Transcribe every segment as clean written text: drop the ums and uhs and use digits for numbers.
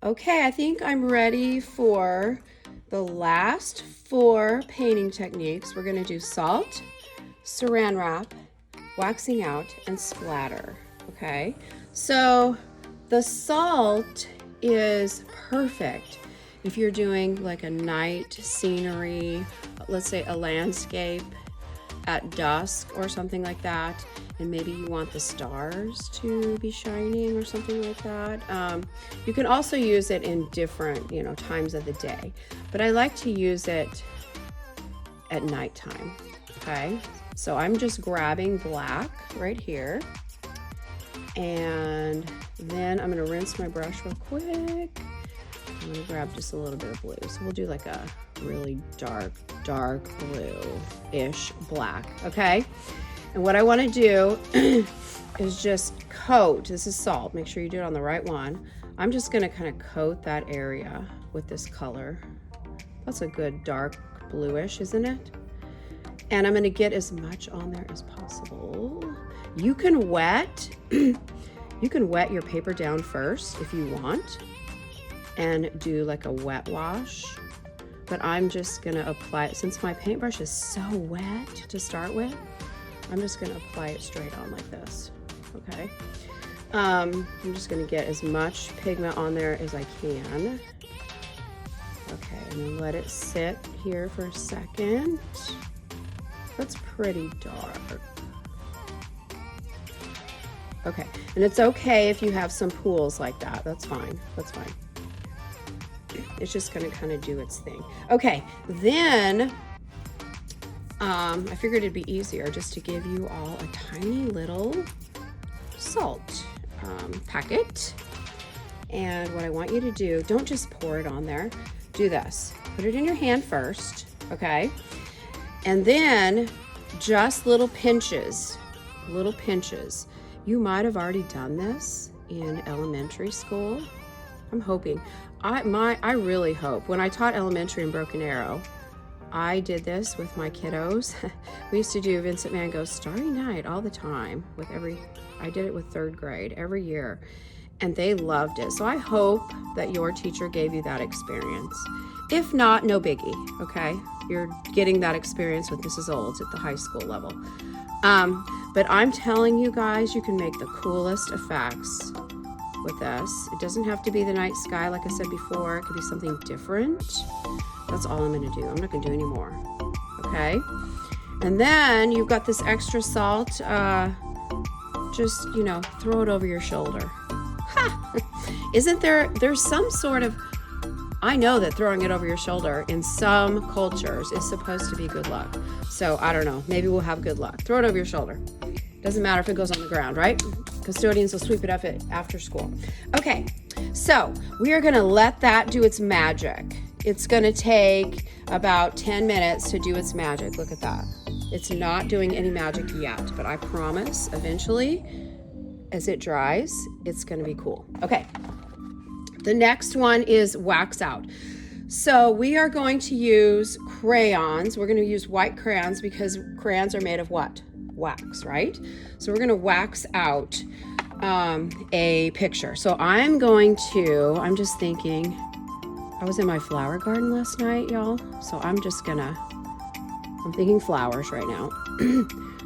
Okay, I think I'm ready for the last 4 painting techniques. We're going to do salt, saran wrap, waxing out, and splatter. Okay, so the salt is perfect if you're doing like a night scenery, let's say a landscape at dusk or something like that, and maybe you want the stars to be shining or something like that. You can also use it in different, times of the day, but I like to use it at nighttime. Okay, so I'm just grabbing black right here, and then I'm going to rinse my brush real quick. I'm going to grab just a little bit of blue. So we'll do like a really dark blue-ish black, okay? And what I want to do is just coat. This is salt. Make sure you do it on the right one. I'm just going to kind of coat that area with this color. That's a good dark bluish, isn't it? And I'm going to get as much on there as possible. You can wet your paper down first if you want and do like a wet wash, but I'm just going to apply it. Since my paintbrush is so wet to start with, I'm just going to apply it straight on like this. Okay, I'm just going to get as much pigment on there as I can. Okay, and then let it sit here for a second. That's pretty dark. Okay, and it's okay if you have some pools like that. That's fine. That's fine. It's just going to kind of do its thing. Okay, then I figured it'd be easier just to give you all a tiny little salt packet. And what I want you to do, don't just pour it on there. Do this. Put it in your hand first, okay? And then just little pinches. You might have already done this in elementary school. I'm hoping. I really hope. When I taught elementary in Broken Arrow, I did this with my kiddos. We used to do Vincent Van Gogh's Starry Night all the time I did it with 3rd grade every year, and they loved it. So I hope that your teacher gave you that experience. If not, no biggie, okay? You're getting that experience with Mrs. Olds at the high school level. But I'm telling you guys, you can make the coolest effects with this. It doesn't have to be the night sky, like I said before. It could be something different. That's all I'm going to do. I'm not going to do any more. Okay? And then you've got this extra salt. Just, throw it over your shoulder. Ha! Isn't there's some sort of, I know that throwing it over your shoulder in some cultures is supposed to be good luck. So I don't know. Maybe we'll have good luck. Throw it over your shoulder. Doesn't matter if it goes on the ground, right? Custodians will sweep it up after school. Okay, so we are going to let that do its magic. It's going to take about 10 minutes to do its magic. Look at that. It's not doing any magic yet, but I promise eventually, as it dries, it's going to be cool. Okay, the next one is wax out. So we are going to use crayons. We're going to use white crayons because crayons are made of what? Wax, right? So we're going to wax out a picture. So I'm just thinking, I was in my flower garden last night, y'all. So I'm thinking flowers right now.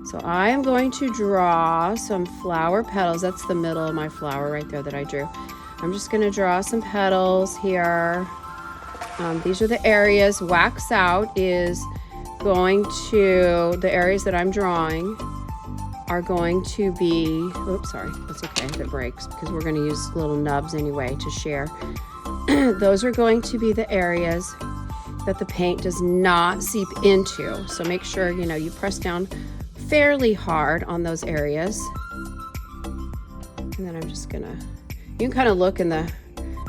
So I am going to draw some flower petals. That's the middle of my flower right there that I drew. I'm just going to draw some petals here. These are the areas. Wax out is going to, the areas that I'm drawing are going to be, oops, sorry, that's okay if it breaks because we're going to use little nubs anyway to share. Those are going to be the areas that the paint does not seep into. So make sure, you press down fairly hard on those areas. And then I'm just gonna, you can kind of look in the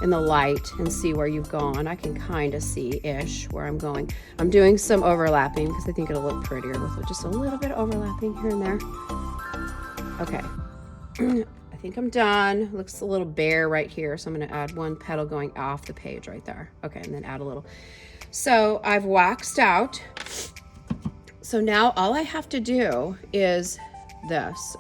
light and see where you've gone. I can kind of see-ish where I'm going. I'm doing some overlapping because I think it'll look prettier with just a little bit of overlapping here and there. Okay, I think I'm done. Looks a little bare right here, so I'm going to add one petal going off the page right there. Okay, and then add a little. So I've waxed out. So now all I have to do is this.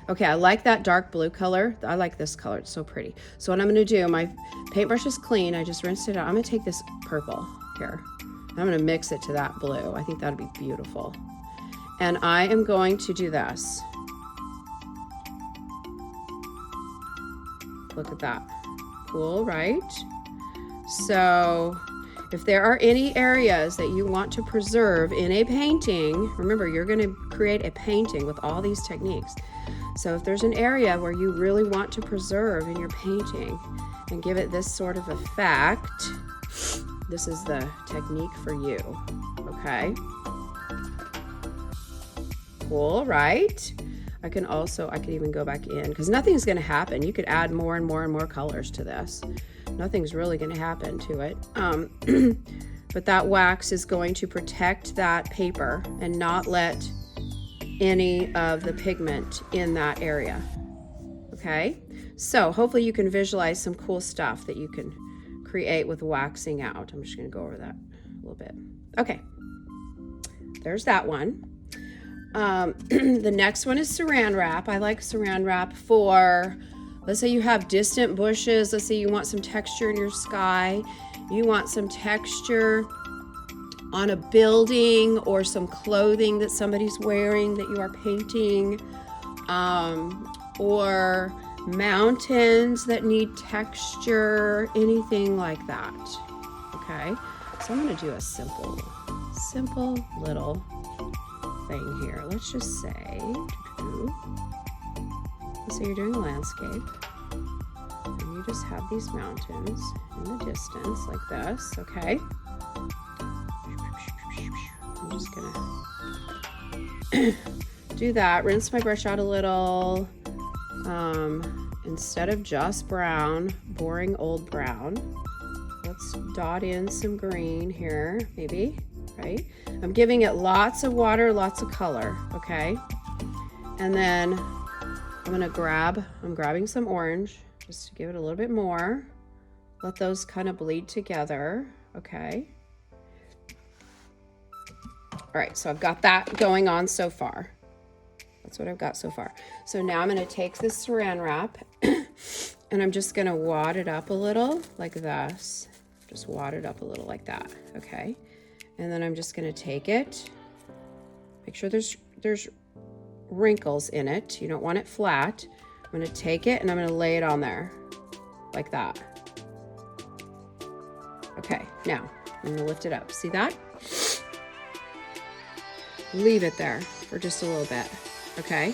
Okay, I like that dark blue color. I like this color. It's so pretty. So what I'm going to do, my paintbrush is clean. I just rinsed it out. I'm gonna take this purple here. I'm gonna mix it to that blue. I think that'd be beautiful. And I am going to do this. Look at that. Cool, right? So if there are any areas that you want to preserve in a painting, remember, you're going to create a painting with all these techniques. So if there's an area where you really want to preserve in your painting and give it this sort of effect, this is the technique for you, okay? Cool, right? I can even go back in, because nothing's going to happen. You could add more and more and more colors to this. Nothing's really going to happen to it. But that wax is going to protect that paper and not let any of the pigment in that area. Okay? So hopefully you can visualize some cool stuff that you can create with waxing out. I'm just going to go over that a little bit. Okay. There's that one. The next one is saran wrap. I like saran wrap for, let's say you have distant bushes. Let's say you want some texture in your sky. You want some texture on a building or some clothing that somebody's wearing that you are painting, or mountains that need texture, anything like that. Okay, so I'm going to do a simple little thing here. Let's just say, let's say you're doing a landscape and you just have these mountains in the distance like this. Okay, I'm just gonna do that. Rinse my brush out a little. Instead of just brown, boring old brown, let's dot in some green here, maybe. Right? I'm giving it lots of water, lots of color, okay? And then I'm grabbing some orange just to give it a little bit more. Let those kind of bleed together, okay? All right, so I've got that going on so far. That's what I've got so far. So now I'm gonna take this saran wrap and I'm just gonna wad it up a little like this. Just wad it up a little like that, okay? And then I'm just going to take it, make sure there's wrinkles in it. You don't want it flat. I'm going to take it and I'm going to lay it on there like that. Okay, now I'm going to lift it up. See that? Leave it there for just a little bit. Okay.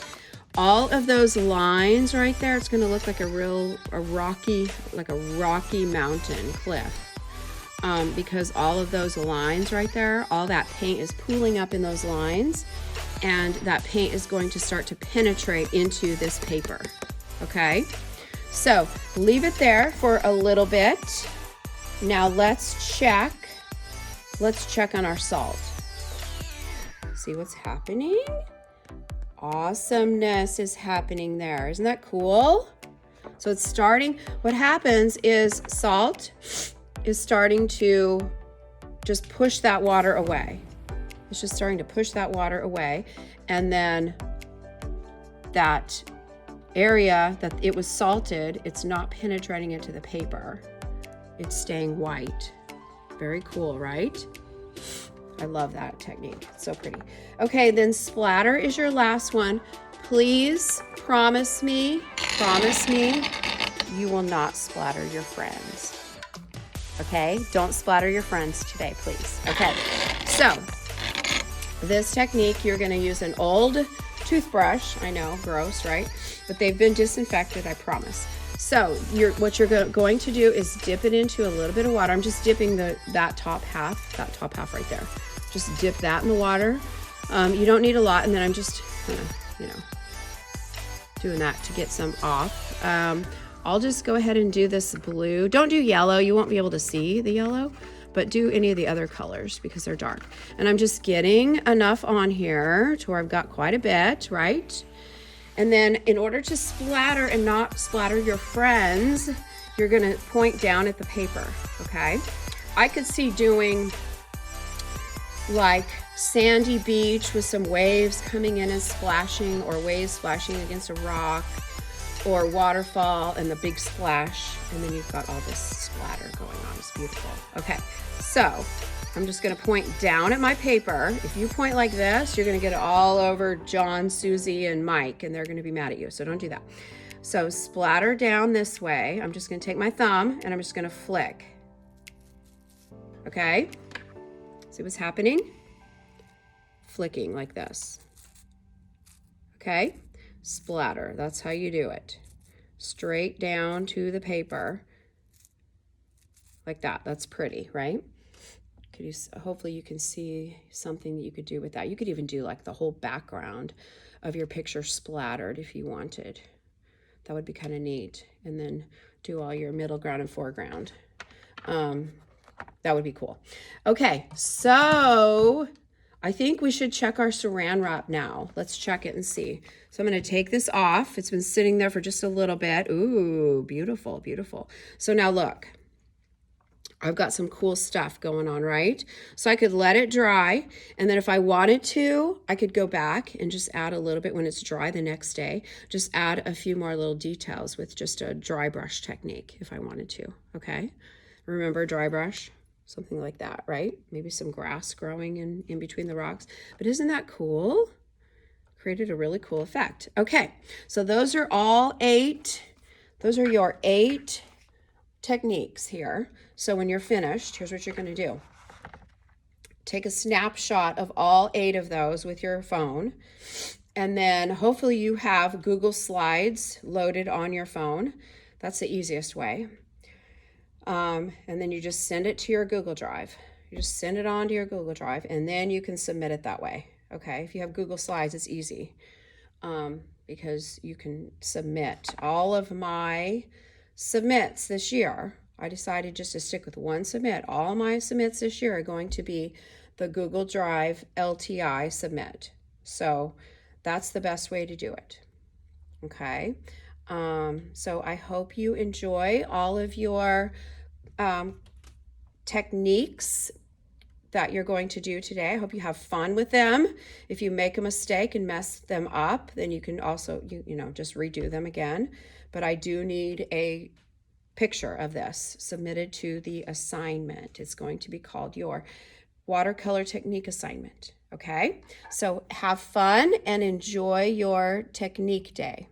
All of those lines right there, it's going to look like a rocky mountain cliff. Because all of those lines right there, all that paint is pooling up in those lines, and that paint is going to start to penetrate into this paper. Okay, so leave it there for a little bit. Now let's check on our salt. See what's happening? Awesomeness is happening there. Isn't that cool? So it's starting, what happens is salt is starting to just push that water away. It's just starting to push that water away. And then that area that it was salted, it's not penetrating into the paper. It's staying white. Very cool, right? I love that technique. It's so pretty. Okay, then splatter is your last one. Please promise me you will not splatter your friends. Okay, don't splatter your friends today, please. Okay, so this technique, you're gonna use an old toothbrush. I know, gross, right? But they've been disinfected, I promise. So what you're going to do is dip it into a little bit of water. I'm just dipping that top half right there. Just dip that in the water. You don't need a lot, and then I'm just kind of, doing that to get some off. I'll just go ahead and do this blue. Don't do yellow. You won't be able to see the yellow, but do any of the other colors because they're dark. And I'm just getting enough on here to where I've got quite a bit, right? And then in order to splatter and not splatter your friends, you're gonna point down at the paper, okay? I could see doing like sandy beach with some waves coming in and splashing, or waves splashing against a rock, or waterfall and the big splash, and then you've got all this splatter going on. It's beautiful. Okay, so I'm just gonna point down at my paper. If you point like this, you're gonna get it all over John, Susie, and Mike, and they're gonna be mad at you, so don't do that. So splatter down this way. I'm just gonna take my thumb and I'm just gonna flick. Okay, see what's happening? Flicking like this. Okay, splatter, that's how you do it. Straight down to the paper, like that. That's pretty, right? Could you, hopefully you can see something that you could do with that. You could even do like the whole background of your picture splattered if you wanted. That would be kind of neat. And then do all your middle ground and foreground. That would be cool. Okay, so I think we should check our saran wrap now. Let's check it and see. So I'm going to take this off. It's been sitting there for just a little bit. Ooh, beautiful, beautiful. So now look, I've got some cool stuff going on, right? So I could let it dry, and then if I wanted to, I could go back and just add a little bit when it's dry the next day. Just add a few more little details with just a dry brush technique if I wanted to, okay? Remember dry brush? Something like that, right? Maybe some grass growing in between the rocks. But isn't that cool? Created a really cool effect. Okay, so those are all 8. Those are your 8 techniques here. So when you're finished, here's what you're going to do. Take a snapshot of all 8 of those with your phone. And then hopefully you have Google Slides loaded on your phone. That's the easiest way. And then you just send it to your Google Drive. You just send it on to your Google Drive, and then you can submit it that way. Okay, if you have Google Slides, it's easy because you can submit. All of my submits this year, I decided just to stick with one submit. All my submits this year are going to be the Google Drive LTI submit. So that's the best way to do it. Okay. So I hope you enjoy all of your techniques that you're going to do today. I hope you have fun with them. If you make a mistake and mess them up, then you can also, you know, just redo them again. But I do need a picture of this submitted to the assignment. It's going to be called your watercolor technique assignment. Okay, so have fun and enjoy your technique day.